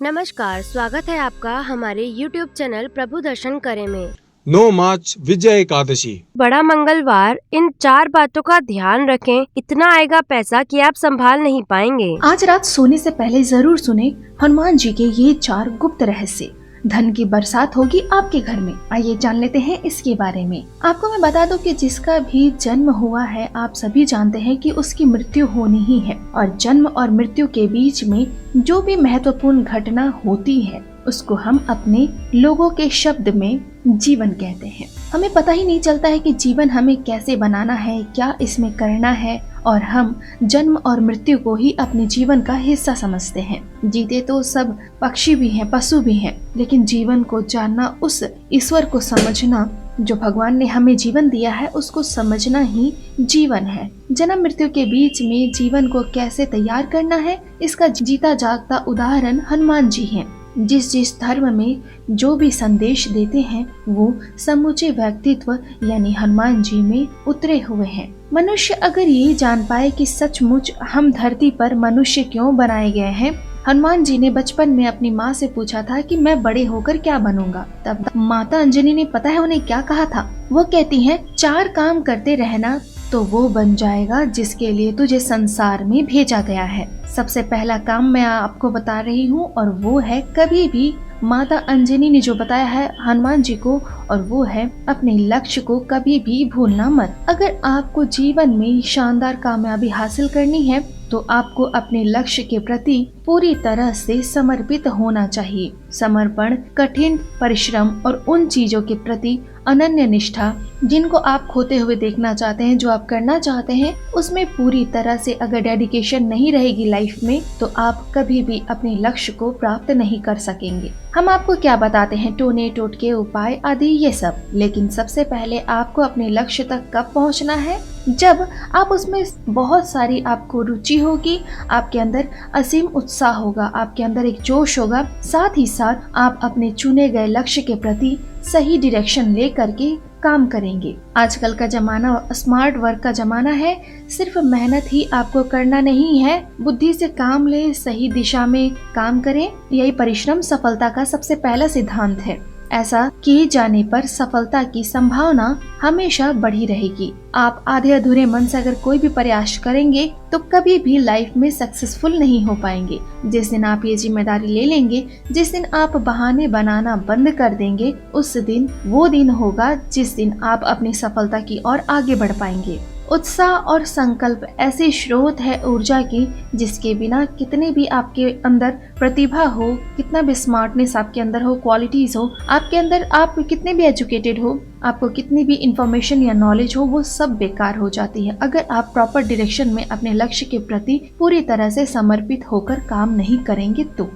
नमस्कार, स्वागत है आपका हमारे YouTube चैनल प्रभु दर्शन करे में। 9 मार्च विजय एकादशी। बड़ा मंगलवार, इन 4 बातों का ध्यान रखें। इतना आएगा पैसा कि आप संभाल नहीं पाएंगे। आज रात सोने से पहले जरूर सुने हनुमान जी के ये 4 गुप्त रहस्य। धन की बरसात होगी आपके घर में। आइए जान लेते हैं इसके बारे में। आपको मैं बता दूं कि जिसका भी जन्म हुआ है, आप सभी जानते हैं कि उसकी मृत्यु होनी ही है। और जन्म और मृत्यु के बीच में जो भी महत्वपूर्ण घटना होती है, उसको हम अपने लोगों के शब्द में जीवन कहते हैं। हमें पता ही नहीं चलता है कि जीवन हमें कैसे बनाना है, क्या इसमें करना है, और हम जन्म और मृत्यु को ही अपने जीवन का हिस्सा समझते हैं। जीते तो सब पक्षी भी हैं, पशु भी हैं, लेकिन जीवन को जानना, उस ईश्वर को समझना जो भगवान ने हमें जीवन दिया है, उसको समझना ही जीवन है। जन्म मृत्यु के बीच में जीवन को कैसे तैयार करना है, इसका जीता जागता उदाहरण हनुमान जी हैं। जिस धर्म में जो भी संदेश देते हैं, वो समूचे व्यक्तित्व यानी हनुमान जी में उतरे हुए हैं। मनुष्य अगर ये जान पाए कि सचमुच हम धरती पर मनुष्य क्यों बनाए गए हैं। हनुमान जी ने बचपन में अपनी माँ से पूछा था कि मैं बड़े होकर क्या बनूंगा। तब माता अंजनी ने पता है उन्हें क्या कहा था। वो कहती हैं, 4 काम करते रहना तो वो बन जाएगा जिसके लिए तुझे संसार में भेजा गया है। सबसे पहला काम मैं आपको बता रही हूँ, और वो है कभी भी माता अंजनी ने जो बताया है हनुमान जी को, और वो है अपने लक्ष्य को कभी भी भूलना मत। अगर आपको जीवन में शानदार कामयाबी हासिल करनी है, तो आपको अपने लक्ष्य के प्रति पूरी तरह से समर्पित होना चाहिए। समर्पण, कठिन परिश्रम और उन चीजों के प्रति अनन्य निष्ठा जिनको आप खोते हुए देखना चाहते हैं, जो आप करना चाहते हैं, उसमें पूरी तरह से अगर डेडिकेशन नहीं रहेगी लाइफ में, तो आप कभी भी अपने लक्ष्य को प्राप्त नहीं कर सकेंगे। हम आपको क्या बताते हैं, टोने टोटके उपाय आदि ये सब, लेकिन सबसे पहले आपको अपने लक्ष्य तक कब पहुंचना है, जब आप उसमें बहुत सारी आपको रुचि होगी, आपके अंदर असीम उत्साह होगा, आपके अंदर एक जोश होगा, साथ ही साथ आप अपने चुने गए लक्ष्य के प्रति सही डायरेक्शन ले करके काम करेंगे। आजकल का जमाना स्मार्ट वर्क का जमाना है। सिर्फ मेहनत ही आपको करना नहीं है, बुद्धि से काम ले, सही दिशा में काम करें। यही परिश्रम सफलता का सबसे पहला सिद्धांत है। ऐसा किए जाने पर सफलता की संभावना हमेशा बढ़ी रहेगी। आप आधे अधूरे मन से अगर कोई भी प्रयास करेंगे, तो कभी भी लाइफ में सक्सेसफुल नहीं हो पाएंगे। जिस दिन आप ये जिम्मेदारी ले लेंगे, जिस दिन आप बहाने बनाना बंद कर देंगे, उस दिन वो दिन होगा जिस दिन आप अपनी सफलता की ओर आगे बढ़ पाएंगे। उत्साह और संकल्प ऐसे स्रोत है ऊर्जा की, जिसके बिना कितने भी आपके अंदर प्रतिभा हो, कितना भी स्मार्टनेस आपके अंदर हो, क्वालिटीज हो आपके अंदर, आप कितने भी एजुकेटेड हो, आपको कितनी भी इंफॉर्मेशन या नॉलेज हो, वो सब बेकार हो जाती है अगर आप प्रॉपर डायरेक्शन में अपने लक्ष्य के प्रति पूरी तरह से समर्पित होकर काम नहीं करेंगे। तो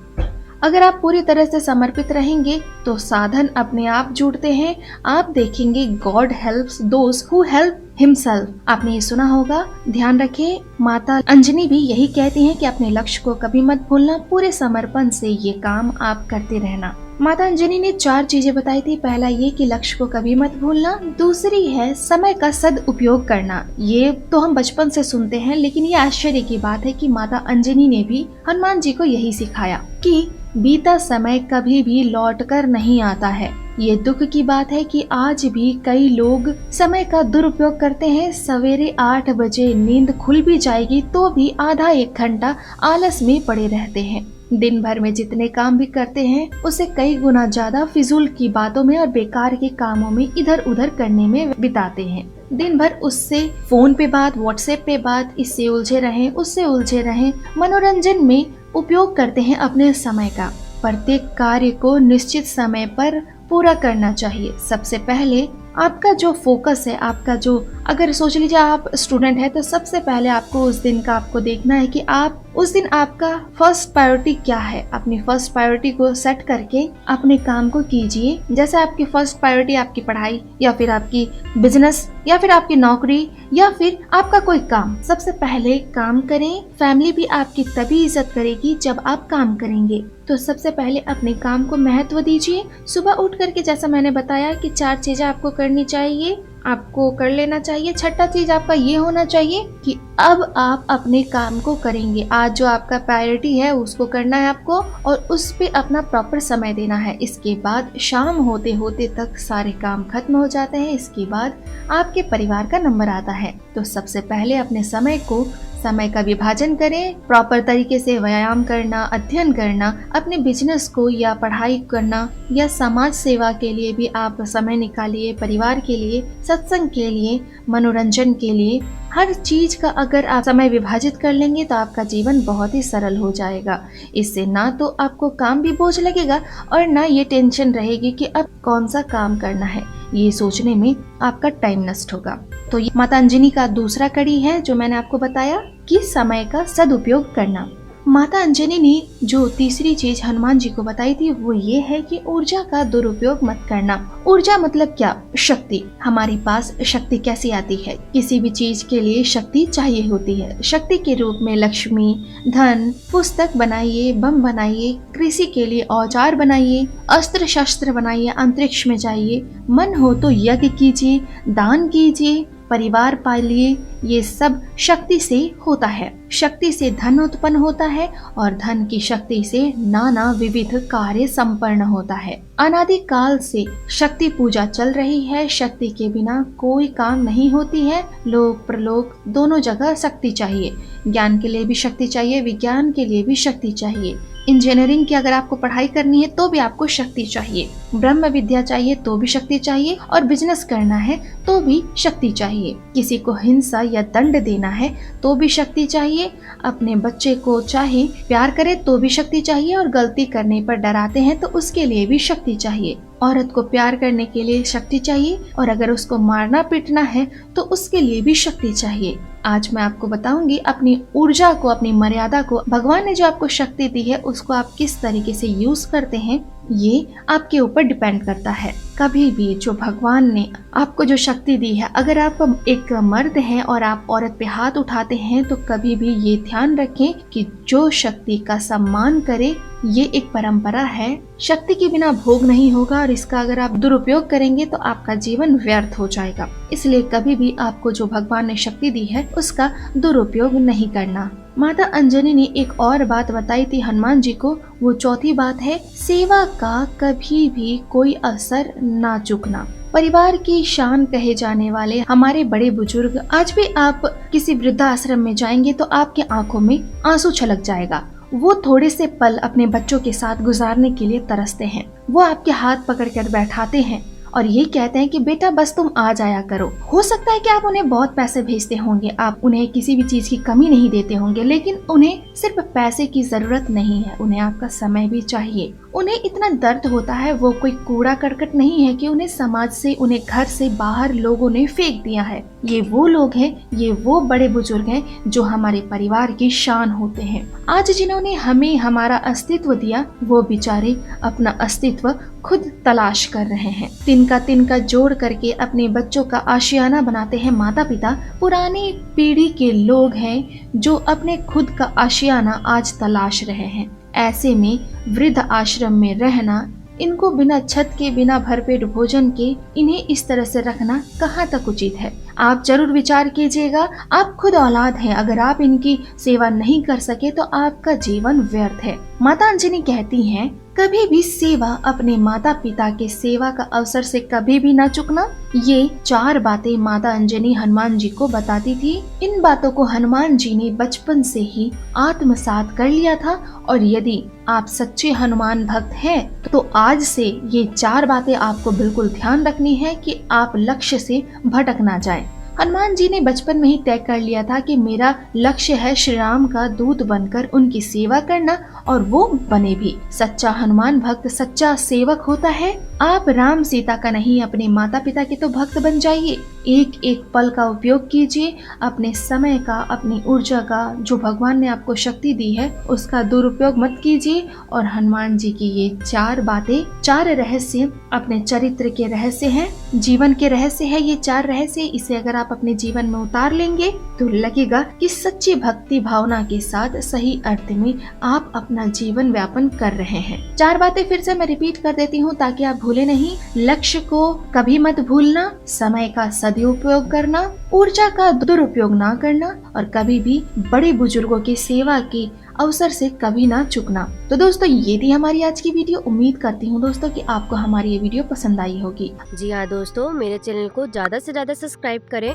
अगर आप पूरी तरह से समर्पित रहेंगे, तो साधन अपने आप जुड़ते हैं। आप देखेंगे, God helps those who help himself. आपने ये सुना होगा, ध्यान रखें। माता अंजनी भी यही कहती हैं कि अपने लक्ष्य को कभी मत भूलना, पूरे समर्पण से ये काम आप करते रहना। माता अंजनी ने 4 चीजें बताई थी। पहला ये कि लक्ष्य को कभी मत भूलना, दूसरी है समय का सदुपयोग करना। ये तो हम बचपन से सुनते हैं, लेकिन ये आश्चर्य की बात है कि माता अंजनी ने भी हनुमान जी को यही सिखाया कि बीता समय कभी भी लौट कर नहीं आता है। ये दुख की बात है कि आज भी कई लोग समय का दुरुपयोग करते हैं। सवेरे 8 बजे नींद खुल भी जाएगी तो भी आधा 1 घंटा आलस में पड़े रहते हैं। दिन भर में जितने काम भी करते हैं, उससे कई गुना ज्यादा फिजूल की बातों में और बेकार के कामों में इधर उधर करने में बिताते हैं। दिन भर उससे फोन पे बात, व्हाट्सएप पे बात, इससे उलझे रहें, उससे उलझे रहें, मनोरंजन में उपयोग करते हैं अपने समय का। प्रत्येक कार्य को निश्चित समय पर पूरा करना चाहिए। सबसे पहले आपका जो फोकस है, आपका जो, अगर सोच लीजिए आप स्टूडेंट है, तो सबसे पहले आपको उस दिन का आपको देखना है कि आप उस दिन आपका फर्स्ट प्रायोरिटी क्या है। अपनी फर्स्ट प्रायोरिटी को सेट करके अपने काम को कीजिए। जैसे आपकी फर्स्ट प्रायोरिटी आपकी पढ़ाई, या फिर आपकी बिजनेस, या फिर आपकी नौकरी, या फिर आपका कोई काम, सबसे पहले काम करें। फैमिली भी आपकी तभी इज्जत करेगी जब आप काम करेंगे। तो सबसे पहले अपने काम को महत्व दीजिए। सुबह उठ करके, जैसा मैंने बताया कि 4 चीजें आपको करनी चाहिए। आपको कर लेना चाहिए। छठा चीज आपका ये होना चाहिए कि अब आप अपने काम को करेंगे। आज जो आपका प्रायोरिटी है उसको करना है आपको, और उस पे अपना प्रॉपर समय देना है। इसके बाद शाम होते होते तक सारे काम खत्म हो जाते हैं। इसके बाद आपके परिवार का नंबर आता है। तो सबसे पहले अपने समय का विभाजन करें, प्रॉपर तरीके से व्यायाम करना, अध्ययन करना, अपने बिजनेस को या पढ़ाई करना या समाज सेवा के लिए भी आप समय निकालिए, परिवार के लिए, सत्संग के लिए, मनोरंजन के लिए। हर चीज का अगर आप समय विभाजित कर लेंगे तो आपका जीवन बहुत ही सरल हो जाएगा। इससे ना तो आपको काम भी बोझ लगेगा और ना ये टेंशन रहेगी कि अब कौन सा काम करना है, ये सोचने में आपका टाइम नष्ट होगा। तो ये माता अंजनी का दूसरा कड़ी है जो मैंने आपको बताया कि समय का सदुपयोग करना। माता अंजनी ने जो तीसरी चीज हनुमान जी को बताई थी वो ये है कि ऊर्जा का दुरुपयोग मत करना। ऊर्जा मतलब क्या? शक्ति। हमारे पास शक्ति कैसी आती है? किसी भी चीज के लिए शक्ति चाहिए होती है। शक्ति के रूप में लक्ष्मी, धन, पुस्तक बनाइए, बम बनाइए, कृषि के लिए औजार बनाइए, अस्त्र शस्त्र बनाइए, अंतरिक्ष में जाइए, मन हो तो यज्ञ कीजिए, दान कीजिए, परिवार पालिए। ये सब शक्ति से होता है। शक्ति से धन उत्पन्न होता है और धन की शक्ति से नाना विविध कार्य संपन्न होता है। अनादि काल से शक्ति पूजा चल रही है। शक्ति के बिना कोई काम नहीं होती है। लोक प्रलोक दोनों जगह शक्ति चाहिए। ज्ञान के लिए भी शक्ति चाहिए, विज्ञान के लिए भी शक्ति चाहिए। इंजीनियरिंग की अगर आपको पढ़ाई करनी है तो भी आपको शक्ति चाहिए। ब्रह्म विद्या चाहिए तो भी शक्ति चाहिए, और बिजनेस करना है तो भी शक्ति चाहिए। किसी को हिंसा या दंड देना है तो भी शक्ति चाहिए। अपने बच्चे को चाहे प्यार करे तो भी शक्ति चाहिए, और गलती करने पर डराते हैं तो उसके लिए भी शक्ति चाहिए। औरत को प्यार करने के लिए शक्ति चाहिए, और अगर उसको मारना पीटना है तो उसके लिए भी शक्ति चाहिए। आज मैं आपको बताऊंगी अपनी ऊर्जा को, अपनी मर्यादा को, भगवान ने जो आपको शक्ति दी है उसको आप किस तरीके से यूज करते हैं ये आपके ऊपर डिपेंड करता है। कभी भी जो भगवान ने आपको जो शक्ति दी है, अगर आप एक मर्द हैं और आप औरत पे हाथ उठाते हैं तो कभी भी ये ध्यान रखें कि जो शक्ति का सम्मान करे, ये एक परंपरा है। शक्ति के बिना भोग नहीं होगा, और इसका अगर आप दुरुपयोग करेंगे तो आपका जीवन व्यर्थ हो जाएगा। इसलिए कभी भी आपको जो भगवान ने शक्ति दी है उसका दुरुपयोग नहीं करना। माता अंजनी ने एक और बात बताई थी हनुमान जी को। वो चौथी बात है, सेवा का कभी भी कोई असर ना चूकना। परिवार की शान कहे जाने वाले हमारे बड़े बुजुर्ग, आज भी आप किसी वृद्धाश्रम में जाएंगे तो आपके आंखों में आंसू छलक जाएगा। वो थोड़े से पल अपने बच्चों के साथ गुजारने के लिए तरसते हैं। वो आपके हाथ पकड़कर बैठाते हैं और ये कहते हैं कि बेटा बस तुम आ जाया करो। हो सकता है कि आप उन्हें बहुत पैसे भेजते होंगे, आप उन्हें किसी भी चीज की कमी नहीं देते होंगे, लेकिन उन्हें सिर्फ पैसे की जरूरत नहीं है, उन्हें आपका समय भी चाहिए। उन्हें इतना दर्द होता है, वो कोई कूड़ा करकट नहीं है कि उन्हें समाज से, उन्हें घर से बाहर लोगों ने फेंक दिया है। ये वो लोग हैं, ये वो बड़े बुजुर्ग हैं जो हमारे परिवार की शान होते हैं। आज जिन्होंने हमें हमारा अस्तित्व दिया, वो बेचारे अपना अस्तित्व खुद तलाश कर रहे हैं। तिनका जोड़ करके अपने बच्चों का आशियाना बनाते हैं माता पिता। पुरानी पीढ़ी के लोग हैं जो अपने खुद का आशियाना आज तलाश रहे हैं। ऐसे में वृद्ध आश्रम में रहना, इनको बिना छत के, बिना भरपेट भोजन के इन्हें इस तरह से रखना कहाँ तक उचित है? आप जरूर विचार कीजिएगा। आप खुद औलाद हैं, अगर आप इनकी सेवा नहीं कर सके तो आपका जीवन व्यर्थ है। माता अंजनी कहती हैं, कभी भी सेवा, अपने माता पिता के सेवा का अवसर से कभी भी ना चूकना। ये 4 बातें माता अंजनी हनुमान जी को बताती थी। इन बातों को हनुमान जी ने बचपन से ही आत्मसात कर लिया था, और यदि आप सच्चे हनुमान भक्त हैं तो आज से ये 4 बातें आपको बिल्कुल ध्यान रखनी है कि आप लक्ष्य से भटक ना जाएं। हनुमान जी ने बचपन में ही तय कर लिया था कि मेरा लक्ष्य है श्री राम का दूत बनकर उनकी सेवा करना, और वो बने भी। सच्चा हनुमान भक्त सच्चा सेवक होता है। आप राम सीता का नहीं, अपने माता पिता के तो भक्त बन जाइए। एक एक पल का उपयोग कीजिए, अपने समय का, अपनी ऊर्जा का, जो भगवान ने आपको शक्ति दी है उसका दुरुपयोग मत कीजिए। और हनुमान जी की ये 4 बातें, 4 रहस्य अपने चरित्र के रहस्य हैं, जीवन के रहस्य है। ये 4 रहस्य, इसे अगर आप अपने जीवन में उतार लेंगे तो लगेगा कि सच्ची भक्ति भावना के साथ सही अर्थ में आप अपना जीवन व्यापन कर रहे हैं। 4 बातें फिर से मैं रिपीट कर देती हूँ ताकि आप भूल भूले नहीं, लक्ष्य को कभी मत भूलना, समय का सदुपयोग करना, ऊर्जा का दुरुपयोग ना करना और कभी भी बड़े बुजुर्गों की सेवा की अवसर से कभी ना चूकना। तो दोस्तों ये थी हमारी आज की वीडियो। उम्मीद करती हूँ दोस्तों कि आपको हमारी ये वीडियो पसंद आई होगी। जी हाँ दोस्तों, मेरे चैनल को ज्यादा से ज्यादा सब्सक्राइब करें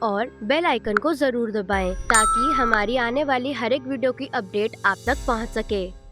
और बेल आइकन को जरूर दबाएं ताकि हमारी आने वाली हर एक वीडियो की अपडेट आप तक पहुंच सके।